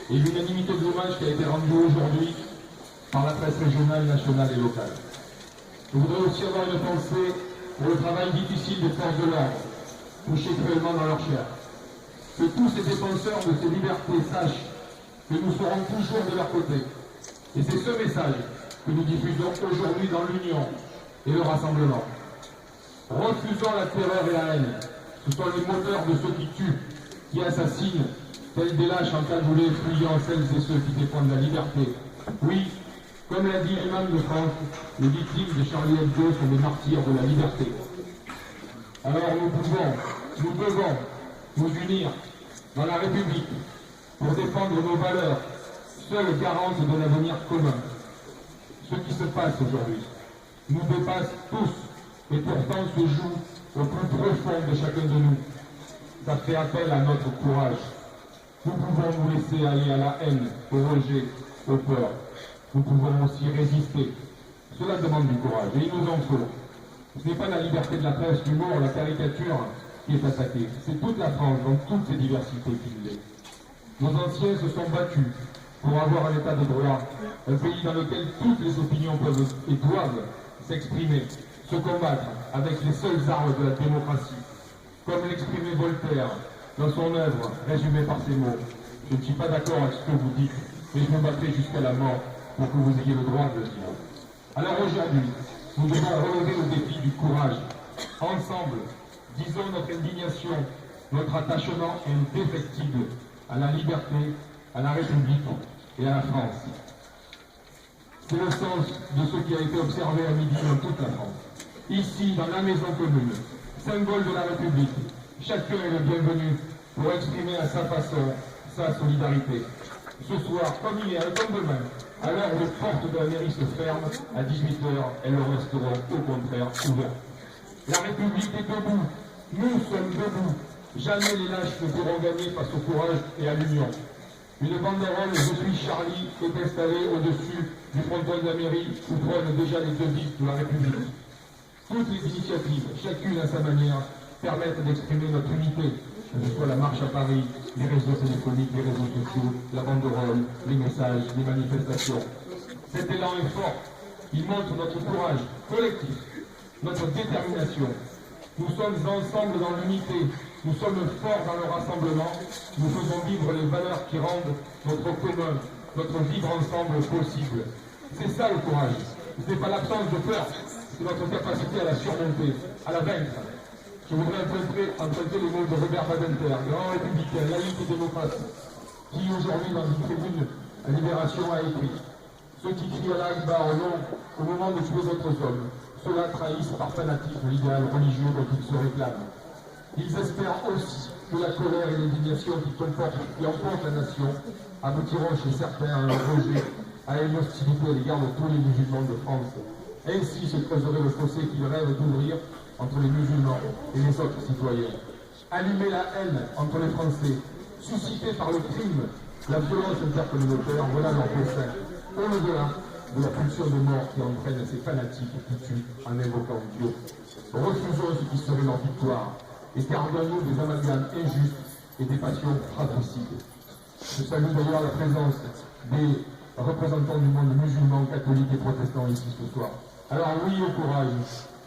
et l'unanimité de l'hommage qui a été rendue aujourd'hui par la presse régionale, nationale et locale. Je voudrais aussi avoir une pensée pour le travail difficile des forces de l'ordre, touchées cruellement dans leur chair. Que tous ces défenseurs de ces libertés sachent que nous serons toujours de leur côté. Et c'est ce message que nous diffusons aujourd'hui dans l'union et le rassemblement. Refusons la terreur et la haine. Ce sont les moteurs de ceux qui tuent, qui assassinent, tels des lâches encagoulés fuyant celles et ceux qui défendent la liberté. Oui, comme l'a dit l'imam de France, les victimes de Charlie Hebdo sont des martyrs de la liberté. Alors nous devons nous unir dans la République pour défendre nos valeurs, seules garantes d'un avenir commun. Ce qui se passe aujourd'hui nous dépasse tous et pourtant se joue au plus profond de chacun de nous. Ça fait appel à notre courage. Nous pouvons nous laisser aller à la haine, au rejet, aux peurs. Nous pouvons aussi résister. Cela demande du courage et il nous en faut. Ce n'est pas la liberté de la presse, l'humour, la caricature qui est attaquée. C'est toute la France dans toutes ses diversités qui l'est. Nos anciens se sont battus pour avoir un état de droit, un pays dans lequel toutes les opinions peuvent et doivent s'exprimer, se combattre avec les seules armes de la démocratie. Comme l'exprimait Voltaire dans son œuvre résumée par ces mots. Je ne suis pas d'accord avec ce que vous dites, mais je me battrai jusqu'à la mort pour que vous ayez le droit de le dire. Alors aujourd'hui, nous devons relever le défi du courage. Ensemble, disons notre indignation, notre attachement indéfectible à la liberté, à la République et à la France. C'est le sens de ce qui a été observé à midi dans toute la France. Ici, dans la maison commune, symbole de la République, chacun est le bienvenu pour exprimer à sa façon sa solidarité. Ce soir, comme hier et comme demain, à l'heure où les portes de la mairie se ferment, à 18h, elles resteront au contraire ouvertes. La République est debout, nous sommes debout. Jamais les lâches ne pourront gagner face au courage et à l'union. Une banderole « Je suis Charlie » est installée au-dessus du fronton de la mairie où trônent déjà les devises de la République. Toutes les initiatives, chacune à sa manière, permettent d'exprimer notre unité, que ce soit la marche à Paris, les réseaux téléphoniques, les réseaux sociaux, la banderole, les messages, les manifestations. Cet élan est fort. Il montre notre courage collectif, notre détermination. Nous sommes ensemble dans l'unité. Nous sommes forts dans le rassemblement. Nous faisons vivre les valeurs qui rendent notre commun, notre vivre ensemble possible. C'est ça le courage. Ce n'est pas l'absence de peur, c'est notre capacité à la surmonter, à la vaincre. Je voudrais emprunter les mots de Robert Badinter, grand républicain, laïque et démocrate, qui aujourd'hui dans une tribune à Libération a écrit « Ceux qui crient à l'Akbar au moment de tuer d'autres hommes, ceux-là trahissent par fanatisme l'idéal religieux dont ils se réclament. Ils espèrent aussi que la colère et l'indignation qui emportent la nation aboutiront chez certains à un rejet, à une hostilité à l'égard de tous les musulmans de France. Ainsi se creuserait le fossé qu'ils rêvent d'ouvrir entre les musulmans et les autres citoyens. Allumer la haine entre les Français, suscitée par le crime, la violence intercommunautaire, voilà leur dessein. Au-delà de la pulsion de mort qui entraîne ces fanatiques qui tuent en invoquant Dieu. Refusons ce qui serait leur victoire et gardons-nous des amalgames injustes et des passions fratricides. Je salue d'ailleurs la présence des représentants du monde musulman, catholique et protestant ici ce soir. Alors oui au courage,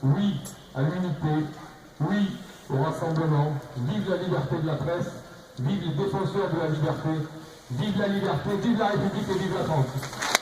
oui à l'unité, oui au rassemblement, vive la liberté de la presse, vive les défenseurs de la liberté, vive la liberté, vive la République et vive la France.